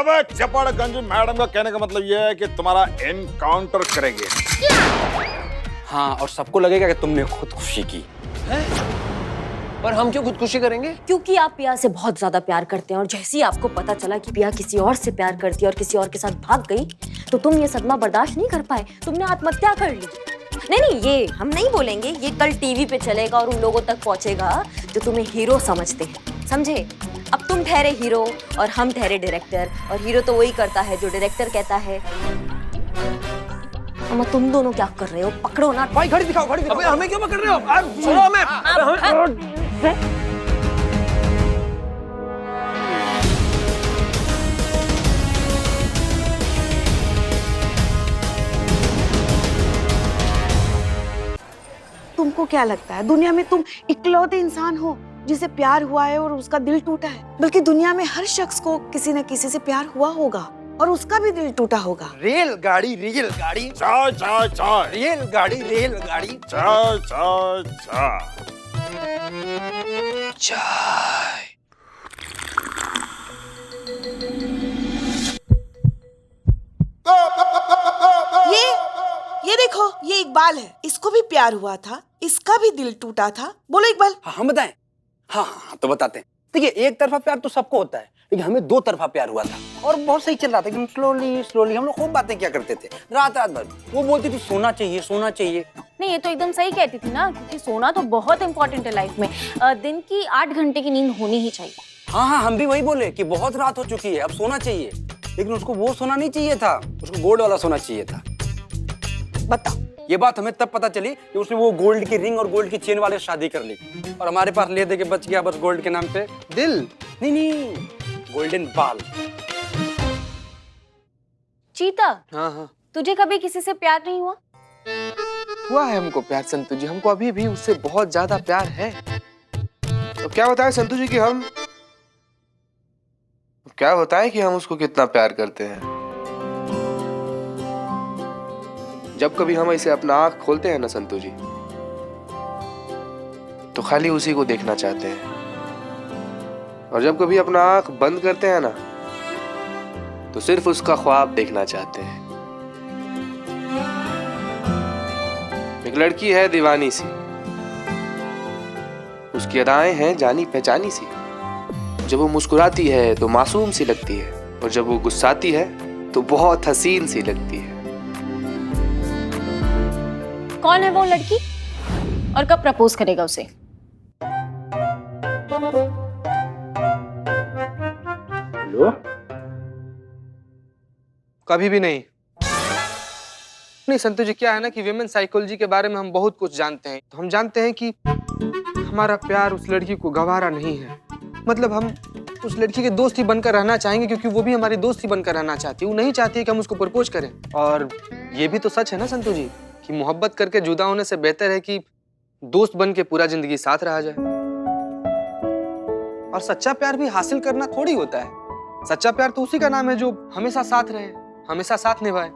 अबे चपड़गंज मैडम का कहने का मतलब यह है कि तुम्हारा एनकाउंटर करेंगे। हाँ, और सबको लगेगा कि तुमने खुदकुशी की है? पर हम क्यों खुदकुशी करेंगे? क्योंकि आप पिया से बहुत ज्यादा प्यार करते हैं और जैसे ही आपको पता चला कि पिया किसी और से प्यार करती है और किसी और के साथ भाग गई तो तुम ये सदमा बर्दाश्त नहीं कर पाए, तुमने आत्महत्या कर ली। नहीं, ये हम नहीं बोलेंगे, ये कल टीवी पे चलेगा और उन लोगों तक पहुंचेगा जो तुम्हें हीरो समझते हैं, समझे? अब तुम ठहरे हीरो और हम ठहरे डायरेक्टर, और हीरो तो वही करता है जो डायरेक्टर कहता है। अम्मा तुम दोनों क्या कर रहे हो? पकड़ो ना भाई, घड़ी दिखाओ, घड़ी दिखाओ। अबे हमें क्यों पकड़ रहे हो? सुनो हमें। तुमको क्या लगता है दुनिया में तुम इकलौते इंसान हो जिसे प्यार हुआ है और उसका दिल टूटा है? बल्कि दुनिया में हर शख्स को किसी न किसी से प्यार हुआ होगा और उसका भी दिल टूटा होगा। रेलगाड़ी चाय चाय चाय रेलगाड़ी चाय चाय चाय। चाय। ये देखो, ये इकबाल है, इसको भी प्यार हुआ था, इसका भी दिल टूटा था। बोलो इकबाल। हाँ, हम बताएं? हाँ, तो बताते हैं। देखिए, एक तरफा प्यार तो सबको होता है, लेकिन हमें दो तरफा प्यार हुआ था और बहुत सही चल रहा था। एकदम स्लोली हम लोग खूब बातें क्या करते थे, रात भर। वो बोलती थी सोना चाहिए। नहीं, ये तो एकदम सही कहती थी ना, क्योंकि सोना तो बहुत इंपॉर्टेंट है लाइफ में। दिन की 8 घंटे की नींद होनी ही चाहिए। हाँ, हम भी वही बोले कि बहुत रात हो चुकी है, अब सोना चाहिए। लेकिन उसको वो सोना नहीं चाहिए था, उसको गोल्ड वाला सोना चाहिए था। बताओ। ये बात हमें तब पता चली कि उसने वो गोल्ड की रिंग और गोल्ड की चेन वाले शादी कर ली और हमारे पास ले दे के बच गया बस गोल्ड के नाम पे दिल। नहीं, गोल्डन बाल। चीता, हाँ, तुझे कभी किसी से प्यार नहीं हुआ? हुआ है हमको प्यार संतु जी, हमको अभी भी उससे बहुत ज्यादा प्यार है। तो क्या बताएं संतु जी कि हम उसको कितना प्यार करते हैं। जब कभी हम इसे अपना आँख खोलते हैं ना संतु जी, तो खाली उसी को देखना चाहते हैं, और जब कभी अपना आँख बंद करते हैं ना, तो सिर्फ उसका ख्वाब देखना चाहते हैं। एक लड़की है दीवानी सी, उसकी अदाएं हैं जानी पहचानी सी। जब वो मुस्कुराती है तो मासूम सी लगती है, और जब वो गुस्साती है तो बहुत हसीन सी लगती है। कौन है वो लड़की और कब प्रपोज करेगा उसे? हेलो? कभी भी नहीं संतु जी। क्या है ना कि विमेन साइकोलॉजी के बारे में हम बहुत कुछ जानते हैं। तो हम जानते हैं कि हमारा प्यार उस लड़की को गवारा नहीं है। मतलब हम उस लड़की के दोस्त ही बनकर रहना चाहेंगे, क्योंकि वो भी हमारी दोस्त ही बनकर रहना चाहती है। वो नहीं चाहती है कि हम उसको प्रपोज करें। और ये भी तो सच है ना संतु जी कि मोहब्बत करके जुदा होने से बेहतर है कि दोस्त बन के पूरा जिंदगी साथ रहा जाए। और सच्चा प्यार भी हासिल करना थोड़ी होता है। सच्चा प्यार तो उसी का नाम है जो हमेशा साथ रहे, हमेशा साथ निभाए।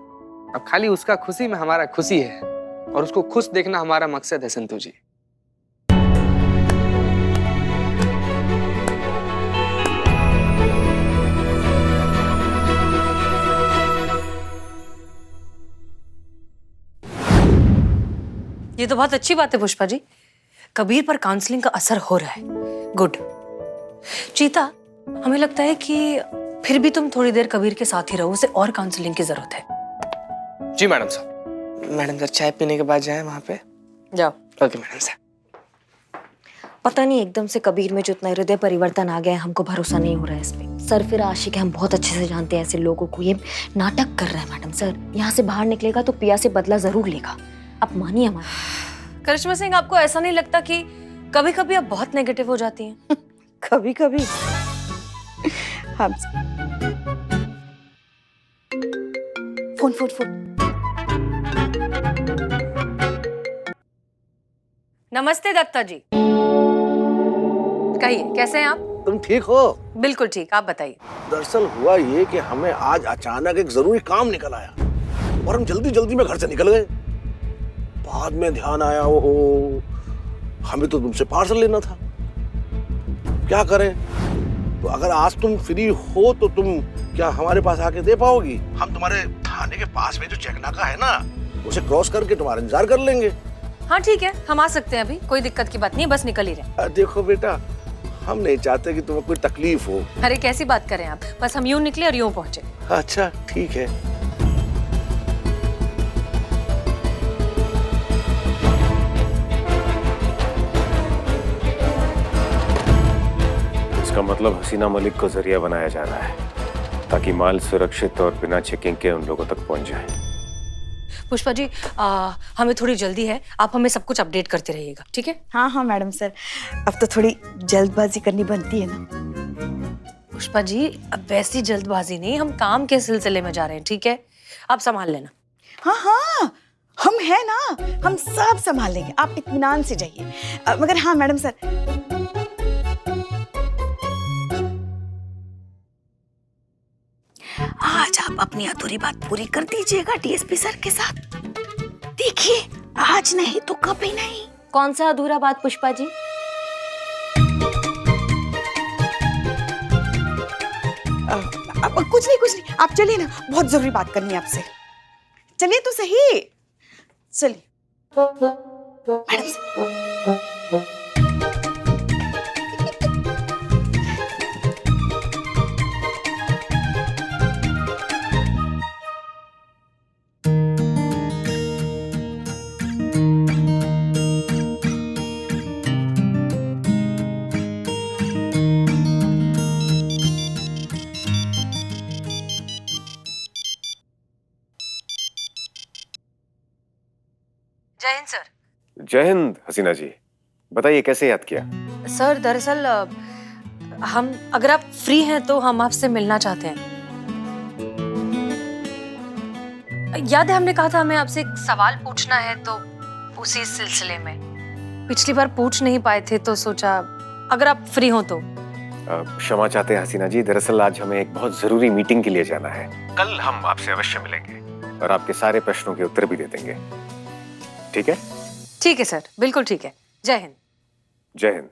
अब खाली उसका खुशी में हमारा खुशी है, और उसको खुश देखना हमारा मकसद है संतु जी। ये तो बहुत अच्छी बात है पुष्पा जी, कबीर पर काउंसलिंग का असर हो रहा है। गुड। चीता, हमें लगता है कि फिर भी तुम थोड़ी देर कबीर के साथ ही रहो, उसे और काउंसलिंग की जरूरत है। जी मैडम साहब। मैडम सर, चाय पीने के बाद जाएं वहाँ पे? जाओ। ओके मैडम साहब। पता नहीं एकदम से कबीर में जो इतना हृदय परिवर्तन आ गया है, हमको भरोसा नहीं हो रहा है इस पे। सर फिर आशिक है, हम बहुत अच्छे से जानते हैं ऐसे लोगों को। ये नाटक कर रहा है मैडम सर। यहाँ से बाहर निकलेगा तो पिया से बदला जरूर लेगा। आप मानिए हमारा। करिश्मा सिंह, आपको ऐसा नहीं लगता कि कभी कभी आप बहुत नेगेटिव हो जाती हैं? कभी कभी हम फोन नमस्ते दत्ता जी। कहिए, कैसे हैं आप? तुम ठीक हो? बिल्कुल ठीक, आप बताइए। दरअसल हुआ ये कि हमें आज अचानक एक जरूरी काम निकल आया और हम जल्दी जल्दी में घर से निकल गए। बाद में ध्यान आया, ओहो, हमें तो तुमसे पार्सल लेना था। क्या करें? तो अगर आज तुम फ्री हो तो तुम क्या हमारे पास आके दे पाओगी? हम तुम्हारे थाने के पास में जो चेक नाका है ना, उसे क्रॉस करके तुम्हारा इंतजार कर लेंगे। हाँ ठीक है, हम आ सकते हैं अभी, कोई दिक्कत की बात नहीं है, बस निकल ही रहे। देखो बेटा, हम नहीं चाहते कि तुम्हें कोई तकलीफ हो। अरे कैसी बात करें आप, बस हम यूं निकले और यूं पहुंचे। अच्छा ठीक है। इसका मतलब हसीना मलिक को जरिया बनाया जा रहा है ताकि माल सुरक्षित और बिना चेकिंग के उन लोगों तक पहुंच जाए। पुष्पा जी, हमें थोड़ी जल्दी है, आप हमें सब कुछ अपडेट करते रहिएगा, ठीक है? हाँ हाँ मैडम सर, अब तो थोड़ी जल्दबाजी करनी बनती है ना। पुष्पा जी, अब वैसी जल्दबाजी नहीं, हम काम के सिलसिले में जा रहे हैं, ठीक है? आप संभाल लेना। हाँ हाँ, हम हैं ना, हम सब संभाल लेंगे, आप इत्मीनान से जाइए। मगर हाँ मैडम सर, आज आप अपनी अधूरी बात पूरी कर दीजिएगा डीएसपी सर के साथ। देखिए, आज नहीं तो कभी नहीं। कौन सा अधूरा बात पुष्पा जी? अब कुछ नहीं, आप चलिए ना, बहुत जरूरी बात करनी है आपसे। चलिए तो सही, चलिए। मैडम सर, जय हिंद सर। जय हिंद हसीना जी, बताइए कैसे याद किया? सर दरअसल हम, अगर आप फ्री हैं तो हम आपसे मिलना चाहते हैं। याद है हमने कहा था हमें आपसे एक सवाल पूछना है, तो उसी सिलसिले में पिछली बार पूछ नहीं पाए थे, तो सोचा अगर आप फ्री हो तो। क्षमा चाहते हैं हसीना जी, दरअसल आज हमें एक बहुत जरूरी मीटिंग के लिए जाना है। कल हम आपसे अवश्य मिलेंगे और आपके सारे प्रश्नों के उत्तर भी दे देंगे, ठीक है? ठीक है सर, बिल्कुल ठीक है। जय हिंद। जय हिंद।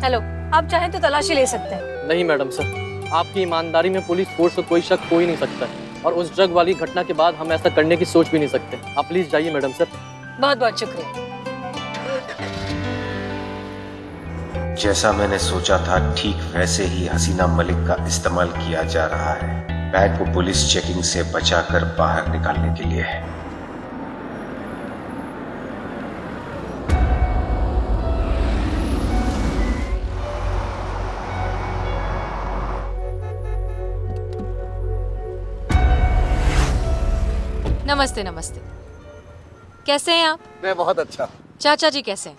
हेलो, आप चाहें तो तलाशी ले सकते हैं। नहीं मैडम सर, आपकी ईमानदारी में पुलिस फोर्स को कोई शक हो ही नहीं सकता है, और उस ड्रग वाली घटना के बाद हम ऐसा करने की सोच भी नहीं सकते। आप प्लीज जाइए मैडम सर। बहुत बहुत शुक्रिया। जैसा मैंने सोचा था ठीक वैसे ही हसीना मलिक का इस्तेमाल किया जा रहा है, बैग को पुलिस चेकिंग से बचाकर बाहर निकालने के लिए। नमस्ते नमस्ते, कैसे हैं आप? मैं बहुत अच्छा। चाचा जी कैसे हैं?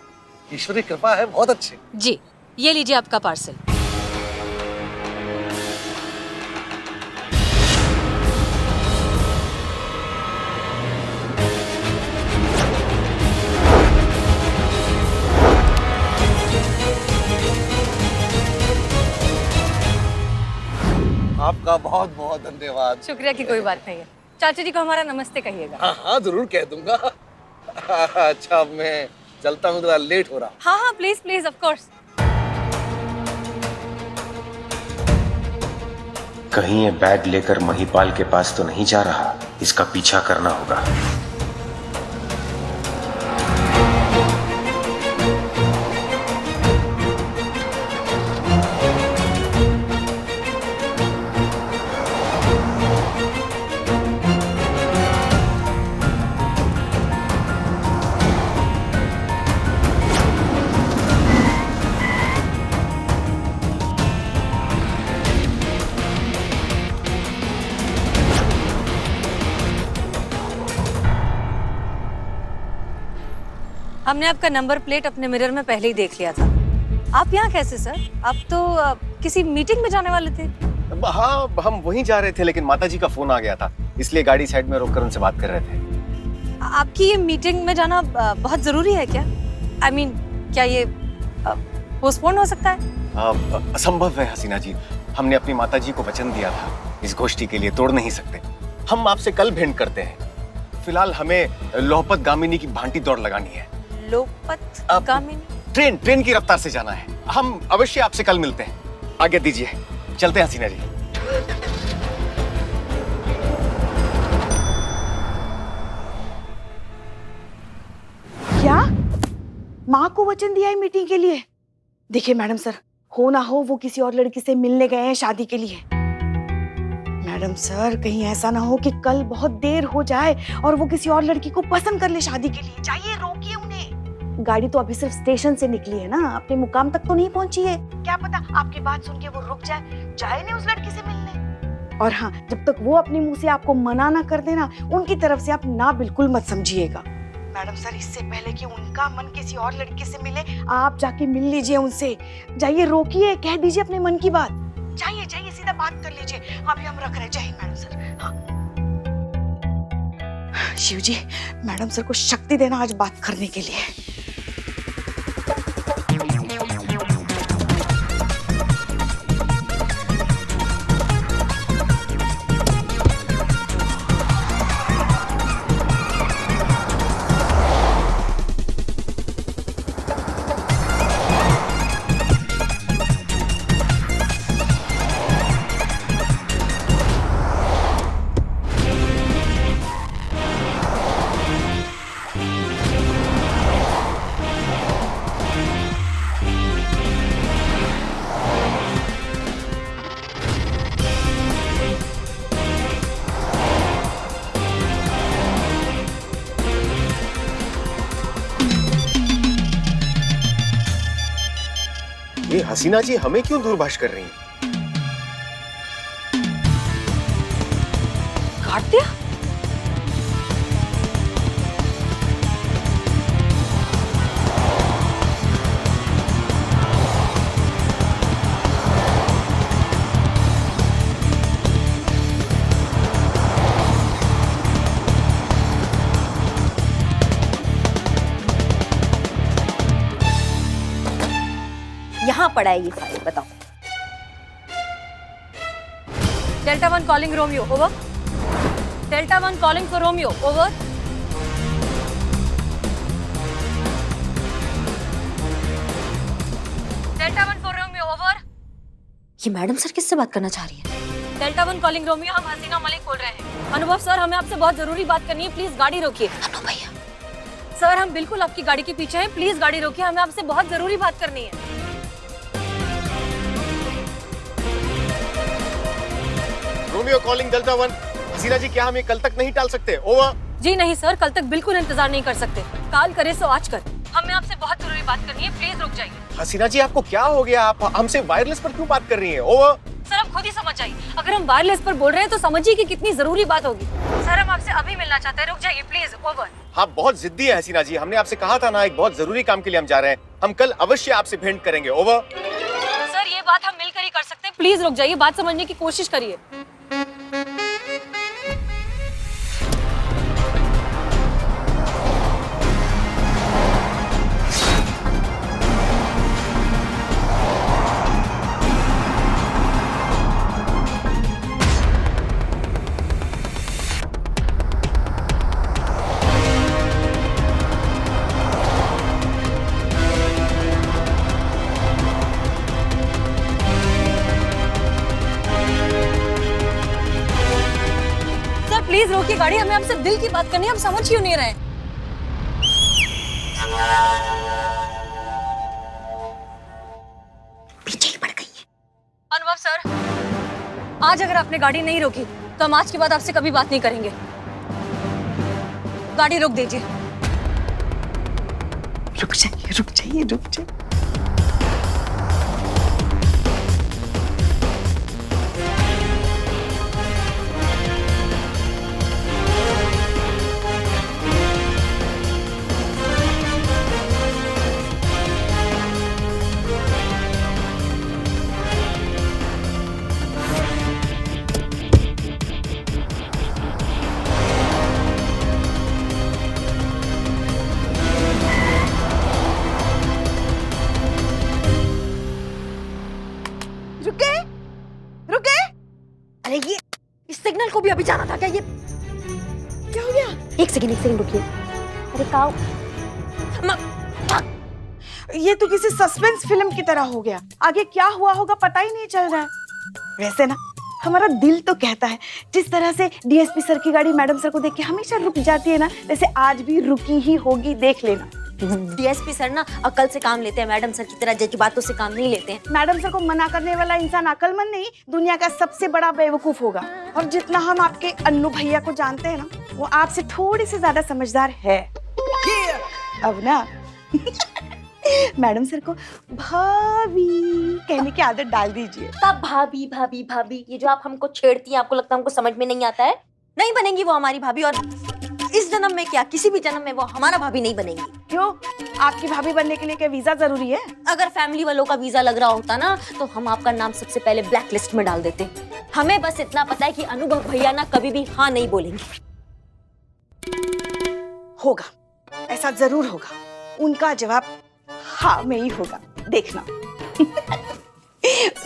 ईश्वरी कृपा है, बहुत अच्छे। जी, ये लीजिए आपका पार्सल। आपका बहुत बहुत धन्यवाद। शुक्रिया की कोई बात नहीं है। चाचा जी को हमारा नमस्ते कहिएगा। हाँ हाँ जरूर कह दूंगा। अच्छा मैं चलता हूँ, थोड़ा लेट हो रहा। हाँ हाँ प्लीज प्लीज, ऑफ कोर्स। कहीं ये बैग लेकर महिपाल के पास तो नहीं जा रहा, इसका पीछा करना होगा। हमने आपका नंबर प्लेट अपने मिरर में पहले ही देख लिया था। आप यहाँ कैसे सर? आप तो किसी मीटिंग में जाने वाले थे। हाँ, हम वहीं जा रहे थे, लेकिन माताजी का फोन आ गया था, इसलिए गाड़ी साइड में रोककर उनसे बात कर रहे थे। आपकी ये मीटिंग में जाना बहुत जरूरी है क्या? I mean, क्या ये पोस्टपोन हो सकता है? असंभव है हसीना जी। हमने अपनी माताजी को वचन दिया था, इस गोष्ठी के लिए तोड़ नहीं सकते। हम आपसे कल भेंट करते हैं। फिलहाल हमें लोहपत गामिनी की भांटी दौड़ लगानी है। लोहपत गामिनी? ट्रेन की रफ्तार से जाना है। हम अवश्य आपसे कल मिलते हैं। आगे दीजिए, चलते हैं हसीना जी। क्या माँ को वचन दिया है मीटिंग के लिए? देखिए मैडम सर, हो ना हो वो किसी और लड़की से मिलने गए हैं शादी के लिए। मैडम सर, कहीं ऐसा ना हो कि कल बहुत देर हो जाए और वो किसी और लड़की को पसंद कर ले शादी के लिए। जाइए, रोकिए उन्हें। गाड़ी तो अभी सिर्फ स्टेशन से निकली है ना, अपने मुकाम तक तो नहीं पहुंची है। क्या पता आपकी बात सुन के वो रुक जाए नहीं उस लड़की से मिलने। और हाँ, जब तक वो अपने मुंह से आपको मना ना कर देना, उनकी तरफ से आप ना बिल्कुल मत समझिएगा। मैडम सर, इससे पहले कि उनका मन किसी और लड़के से मिले, आप जाके मिल लीजिए उनसे। जाइए, रोकिए, कह दीजिए अपने मन की बात। जाइए, सीधा बात कर लीजिए। अभी हम रख रहे। जय हिंद मैडम सर। हाँ। शिव जी, मैडम सर को शक्ति देना आज बात करने के लिए। ये हसीना जी हमें क्यों दूरभाष कर रही हैं? काट दिया? यहाँ पड़ा है ये फाइल, बताओ। Delta 1 calling Romeo, over. Delta 1 calling for Romeo, over. Delta 1 for Romeo, over. ये मैडम सर किससे बात करना चाह रही है? डेल्टा 1 कॉलिंग रोमियो, हम हसीना मलिक बोल रहे हैं। अनुभव सर, हमें आपसे बहुत जरूरी बात करनी है, प्लीज गाड़ी रोकिए। अनु भैया, सर, हम बिल्कुल आपकी गाड़ी के पीछे हैं, प्लीज गाड़ी रोकिए, हमें आपसे बहुत जरूरी बात करनी है। Romeo calling delta 1। हसीना जी, क्या हम ये कल तक नहीं टाल सकते? ओवर। जी नहीं सर, कल तक बिल्कुल इंतजार नहीं कर सकते। काल करे सो आज कर, हमें आपसे बहुत जरूरी बात करनी है, प्लीज रुक जाइए। हसीना जी, आपको क्या हो गया? आप हमसे वायरलेस पर क्यों बात कर रही हैं? ओवर। सर, आप खुद ही समझ जाइए, अगर हम वायरलेस पर बोल रहे हैं तो समझिए कि कितनी जरूरी बात होगी। सर, हम आपसे अभी मिलना चाहते हैं, रुक जाइए प्लीज, ओवर। आप बहुत जिद्दी है हसीना जी, हमने आपसे कहा था ना, एक बहुत जरूरी काम के लिए हम जा रहे हैं। हम कल अवश्य आपसे भेंट करेंगे। ओवर। सर, ये बात हम मिलकर ही कर सकते हैं, प्लीज रुक जाइए, बात समझने की कोशिश करिए। प्लीज रोकिए गाड़ी, हमें आपसे दिल की बात करनी है, हम समझ क्यों नहीं रहे? पीछे ही पड़ गई है। अनुभव सर, आज अगर आपने गाड़ी नहीं रोकी तो हम आज के बाद आपसे कभी बात नहीं करेंगे। गाड़ी रोक दीजिए। रुक जाइए। रुके। अरे ये इस सिग्नल को भी अभी जाना था क्या? ये क्या हो गया? एक सेकंड रुकिए। अरे काऊ, ये तो किसी सस्पेंस फिल्म की तरह हो गया। आगे क्या हुआ होगा पता ही नहीं चल रहा है। वैसे ना हमारा दिल तो कहता है, जिस तरह से डीएसपी सर की गाड़ी मैडम सर को देख के हमेशा रुक जाती है ना, वैसे आज भी रुकी ही होगी, देख लेना। डीएसपी सर ना अकल से काम लेते हैं, मैडम सर की तरह जज्बातों से काम नहीं लेते हैं। मैडम सर को मना करने वाला इंसान अकलमंद नहीं, दुनिया का सबसे बड़ा बेवकूफ होगा। और जितना हम आपके अन्नू भैया को जानते हैं ना, वो आपसे थोड़ी सी ज्यादा समझदार है। अब ना मैडम सर को भाभी कहने की आदत डाल दीजिए। तब भाभी भाभी भाभी, ये जो आप हमको छेड़ती हैं, आपको लगता है हमको समझ में नहीं आता है? नहीं बनेंगी वो हमारी भाभी, और इस जन्म में क्या किसी भी जन्म में वो हमारा भाभी नहीं बनेंगी। क्यों? आपकी भाभी बनने के लिए क्या वीजा जरूरी है? अगर फैमिली वालों का वीजा लग रहा होता ना, तो हम आपका नाम सबसे पहले ब्लैक लिस्ट में डाल देते। हमें बस इतना पता है कि अनुभव भैया ना कभी भी हाँ नहीं बोलेंगे। होगा, ऐसा जरूर होगा। उनका जवाब हाँ में ही होगा, देखना।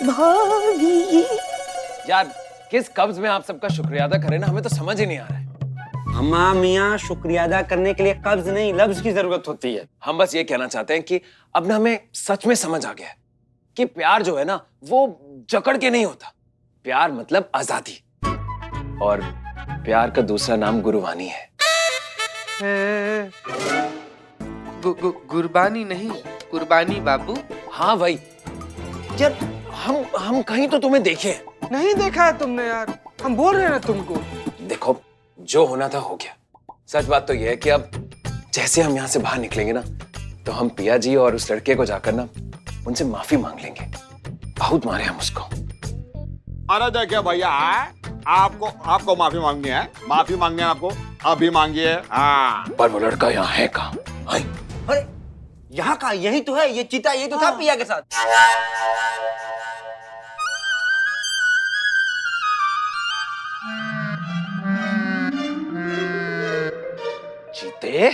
भाभी यार किस कब्ज में आप सबका शुक्रिया अदा करें ना, हमें तो समझ ही नहीं आ रहा है। अम्मा मियाँ, शुक्रिया अदा करने के लिए कब्ज नहीं लफ्ज की जरूरत होती है। हम बस ये कहना चाहते हैं कि अब ना हमें सच में समझ आ गया है कि प्यार जो है ना वो जकड़ के नहीं होता। प्यार मतलब आजादी, और प्यार का दूसरा नाम गुरबानी है। गुरबानी नहीं, कुर्बानी बाबू। हाँ भाई, यार हम कहीं तो तुम्हें देखे। नहीं देखा है तुमने यार, हम बोल रहे हैं ना तुमको। देखो, जो होना था हो गया। सच बात तो यह है कि अब जैसे हम यहाँ से बाहर निकलेंगे ना, तो हम पिया जी और उस लड़के को जाकर ना उनसे माफी मांग लेंगे। बहुत मारे हम उसको। अरे देखिए भैया, आपको माफी मांगनी है? माफी मांगनी है आपको? अभी मांगिए। हाँ, पर वो लड़का यहाँ है कहाँ? अरे यहाँ का यही तो है, ये चीता यही तो था पिया के साथ। चीते?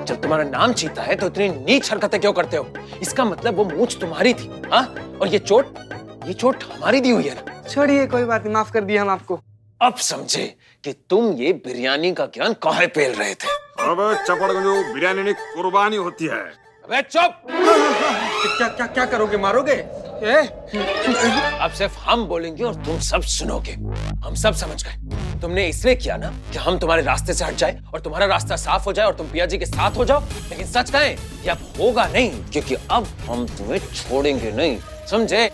जब तुम्हारा नाम चीता है तो इतनी नीच हरकतें क्यों करते हो? इसका मतलब वो मूंछ तुम्हारी थी, हाँ? और ये चोट हमारी दी हुई है ना। छोड़िए, कोई बात नहीं, माफ कर दिया हम आपको। अब समझे कि तुम ये बिरयानी का ज्ञान काहे पेल रहे थे। अबे चपड़गंजू, बिरयानी नहीं कुर्बानी होती है। अबे चुप! क्या क्या क्या करोगे, मारोगे? अब सिर्फ हम बोलेंगे और तुम सब सुनोगे। हम सब समझ गए, तुमने इसलिए किया ना कि हम तुम्हारे रास्ते से हट जाए और तुम्हारा रास्ता साफ हो जाए और तुम पिया जी के साथ हो जाओ। लेकिन सच कहें, ये अब होगा नहीं, क्योंकि अब हम तुम्हें छोड़ेंगे नहीं, समझे?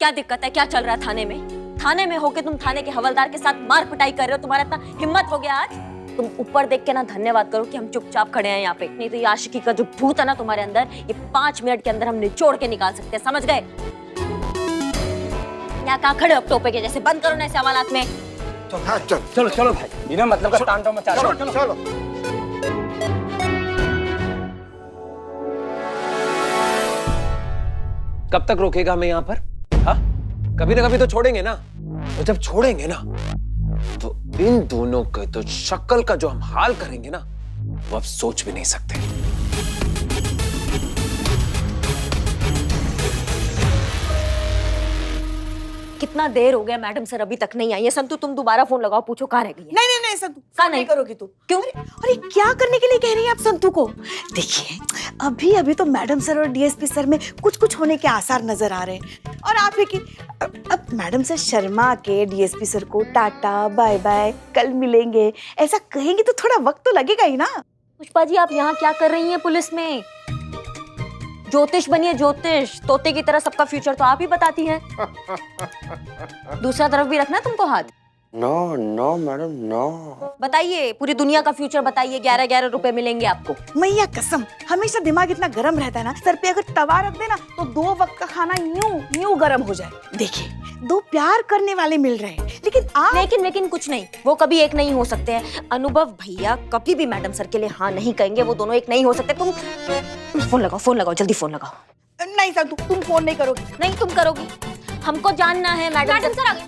क्या दिक्कत है? क्या चल रहा है थाने में? थाने में होके तुम थाने के हवलदार के साथ मार पिटाई कर रहे हो। तुम्हारा इतना हिम्मत हो गया आज? तुम ऊपर देख के ना धन्यवाद करो कि हम चुपचाप खड़े हैं यहाँ पे। नहीं तो ये आशिकी का जो भूत है ना तुम्हारे अंदर, ये 5 मिनट के अंदर हम निचोड़ के निकाल सकते हैं, समझ गए? यहाँ कहाँ खड़े हो टोपे के जैसे? बंद करो ना ऐसे हवालात में। चलो चलो भाई, बिना मतलब का तांडव मचा रहे हो। चलो। कब तक रोकेगा हमें यहाँ पर? हाँ, कभी ना कभी तो छोड़ेंगे ना। और जब छोड़ेंगे ना, तो इन दोनों के तो शक्ल का जो हम हाल करेंगे ना, वो अब सोच भी नहीं सकते। कितना देर हो गया, मैडम सर अभी तक नहीं आई है। संतु तुम दोबारा फोन लगाओ, पूछो कहाँ रह गई है। नहीं संतु, कहाँ नहीं करोगी तू? क्यों? अरे क्या करने के लिए कह रही हैं आप संतु को? देखिए, अभी तो मैडम सर और डीएसपी सर में कुछ होने के आसार नजर आ रहे हैं। और आप है कि अब मैडम सर शर्मा के डीएसपी सर को टाटा बाय बाय, कल मिलेंगे ऐसा कहेंगे तो थोड़ा वक्त तो लगेगा ही ना। पुष्पा जी, आप यहाँ क्या कर रही हैं पुलिस में? ज्योतिष बनिए, ज्योतिष। तोते की तरह सबका फ्यूचर तो आप ही बताती हैं। दूसरा तरफ भी रखना तुमको हाथ। No no madam no. बताइए, पूरी दुनिया का फ्यूचर बताइए। 11-11 रुपए मिलेंगे आपको। मैया कसम, हमेशा दिमाग इतना गर्म रहता है ना, सर पे अगर तवा रख देना तो 2 वक्त का खाना यूं गर्म हो जाए। देखिए, 2 प्यार करने वाले मिल रहे हैं, लेकिन आप लेकिन कुछ नहीं, वो कभी एक नहीं हो सकते हैं। अनुभव भैया कभी भी मैडम सर के लिए हाँ नहीं कहेंगे। वो दोनों एक नहीं हो सकते। तुम फोन लगाओ, जल्दी फोन लगाओ। नहीं सर, तुम फोन नहीं करोगे। नहीं, तुम करोगी। हमको जानना है मैडम सर।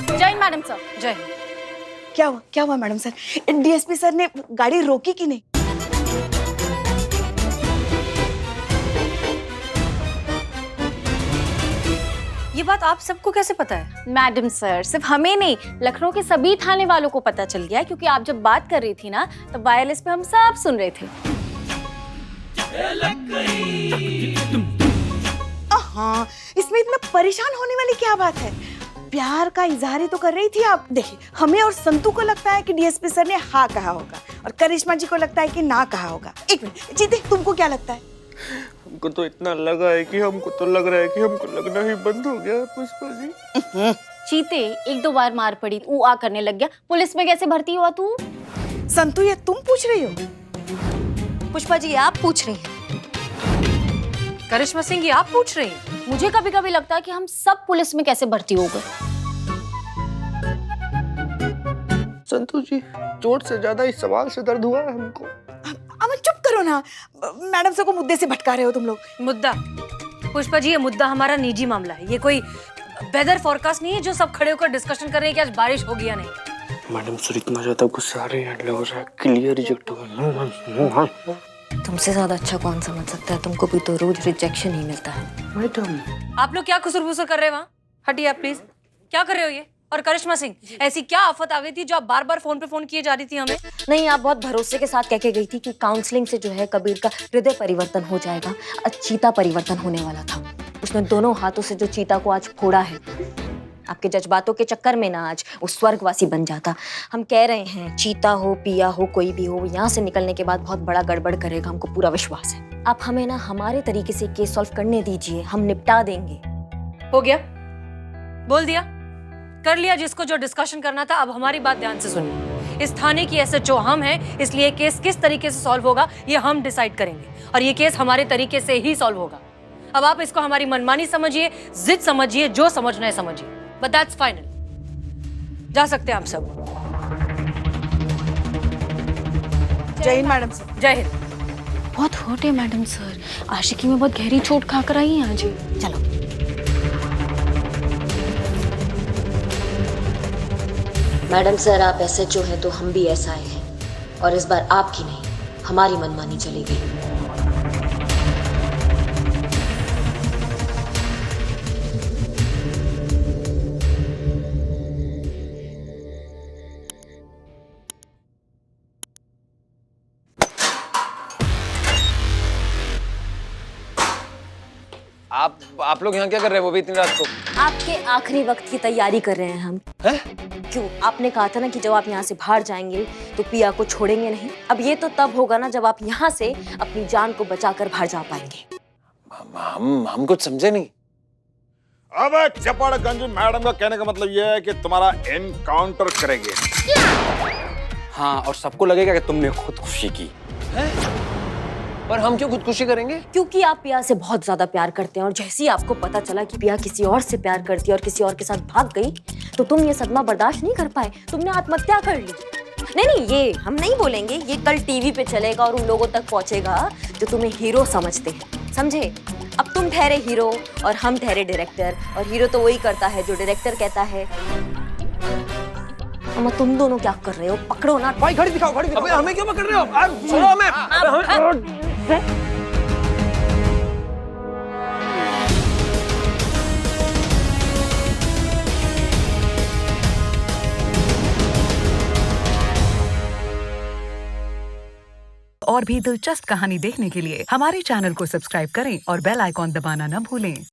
जय हिंद मैडम सर। जय हिंद। क्या हुआ मैडम सर? डीएसपी सर ने गाड़ी रोकी कि नहीं? ये बात आप सबको कैसे पता है? मैडम सर, सिर्फ हमें नहीं, लखनऊ के सभी थाने वालों को पता चल गया है, क्योंकि आप जब बात कर रही थी ना, तो वायरलेस पे हम सब सुन रहे थे। हाँ, इसमें इतना परेशान होने वाली क्या बात है? प्यार का इजहार ही तो कर रही थी आप। देखिए, हमें और संतू को लगता है कि डीएसपी सर ने हाँ कहा होगा, और करिश्मा जी को लगता है कि ना कहा होगा। एक मिनट जीते, तुमको क्या लगता है? हमको तो इतना लगा है कि हमको तो लग रहा है कि हमको लगना ही बंद हो गया पुष्पा जी। चीते 1-2 बार मार पड़ी, ऊ आ करने लग गया। पुलिस में कैसे भर्ती हुआ तू? संतू, ये तुम पूछ रही हो? पुष्पा जी, आप पूछ रही हैं? करिश्मा सिंह, ये आप पूछ रही हैं? मुझे कभी कभी लगता है कि हम सब पुलिस में कैसे भर्ती हो गए। संतोष जी, चोट से ज्यादा इस सवाल से दर्द हुआ है हमको। अब चुप करो ना, मैडम सर को मुद्दे से भटका रहे हो तुम लोग। मुद्दा? पुष्पा जी, ये मुद्दा हमारा निजी मामला है। ये कोई वेदर फोरकास्ट नहीं है जो सब खड़े होकर डिस्कशन कर रहे हैं कि आज बारिश होगी या नहीं। मैडम सर इतना ज्यादा गुस्सा रहे हैं, लग रहा है क्लियर रिजेक्ट होगा। तुमसे ज्यादा अच्छा कौन समझ सकता है? तुमको भी तो रोज रिजेक्शन ही मिलता है। मैडम, आप लोग क्या खुसर-फुसर कर रहे हैं वहाँ? हटिए आप प्लीज। क्या कर रहे हो ये? और करिश्मा सिंह, ऐसी क्या आफत आ गई थी जो आप बार-बार फोन पे फोन किए जा रही थी हमें? नहीं, आप बहुत भरोसे के साथ कह के गई थी कि काउंसलिंग से जो है कबीर का हृदय परिवर्तन हो जाएगा। आज चीता परिवर्तन होने वाला था। उसने दोनों हाथों से जो चीता को आज फोड़ा है, आपके जज्बातों के चक्कर में ना आज वो स्वर्गवासी बन जाता। हम कह रहे हैं, चीता हो, पिया हो, कोई भी हो, यहाँ से निकलने के बाद बहुत बड़ा गड़बड़ करेगा, हमको पूरा विश्वास है। आप हमें ना हमारे तरीके से केस सॉल्व करने दीजिए, हम निपटा देंगे। हो गया? बोल दिया? कर लिया जिसको जो डिस्कशन करना था। अब हमारी बात ध्यान से सुनिए। इस थाने की एसएचओ हम हैं, इसलिए केस किस तरीके से सॉल्व होगा ये हम डिसाइड करेंगे, और ये केस हमारे तरीके से ही सॉल्व होगा। अब आप इसको हमारी मनमानी समझिए, जिद समझिए, जो समझना है समझिए, बट दैट्स फाइनल। जा सकते हैं आप सब। जय हिंद मैडम सर। जय हिंद। बहुत हर्ट है मैडम सर, आशिकी में बहुत गहरी चोट खा कर आई हैं आज। चलो। मैडम सर, आप एसएचओ हैं तो हम भी एसआई हैं, और इस बार आपकी नहीं हमारी मनमानी चलेगी। आप लोग यहाँ क्या कर रहे हैं वो भी इतनी रात को? आपके आखिरी वक्त की तैयारी कर रहे हैं हम। हैं? क्यों? आपने कहा था ना कि जब आप यहाँ से बाहर जाएंगे तो पिया को छोड़ेंगे नहीं। अब ये तो तब होगा ना जब आप यहाँ से अपनी जान को बचाकर बाहर जा पाएंगे। हम कुछ समझे नहीं। अब चपड़गंज मैडम का कहने का मतलब यह है कि तुम्हारा एनकाउंटर करेंगे। हाँ, और सबको लगेगा कि तुमने खुदकुशी की। पर हम क्यों खुदकुशी करेंगे? क्योंकि आप पिया से बहुत ज्यादा प्यार करते हैं, और जैसे ही आपको पता चला कि पिया किसी और से प्यार करती है और किसी और के साथ भाग गई, तो तुम ये सदमा बर्दाश्त नहीं कर पाए, तुमने आत्महत्या कर ली। नहीं, ये हम नहीं बोलेंगे, ये कल टीवी पे चलेगा और उन लोगों तक पहुंचेगा जो तुम्हें हीरो समझते हैं, समझे? अब तुम ठहरे हीरो और हम ठहरे डायरेक्टर, और हीरो तो वही करता है जो डायरेक्टर कहता है। अम्मा, तुम दोनों क्या कर रहे हो? पकड़ो ना। भाई घड़ी दिखाओ, घड़ी दिखाओ। अबे हमें क्यों पकड़ रहे हो? आप छोड़ो हमें। और भी दिलचस्प कहानी देखने के लिए हमारे चैनल को सब्सक्राइब करें और बेल आइकॉन दबाना न भूलें।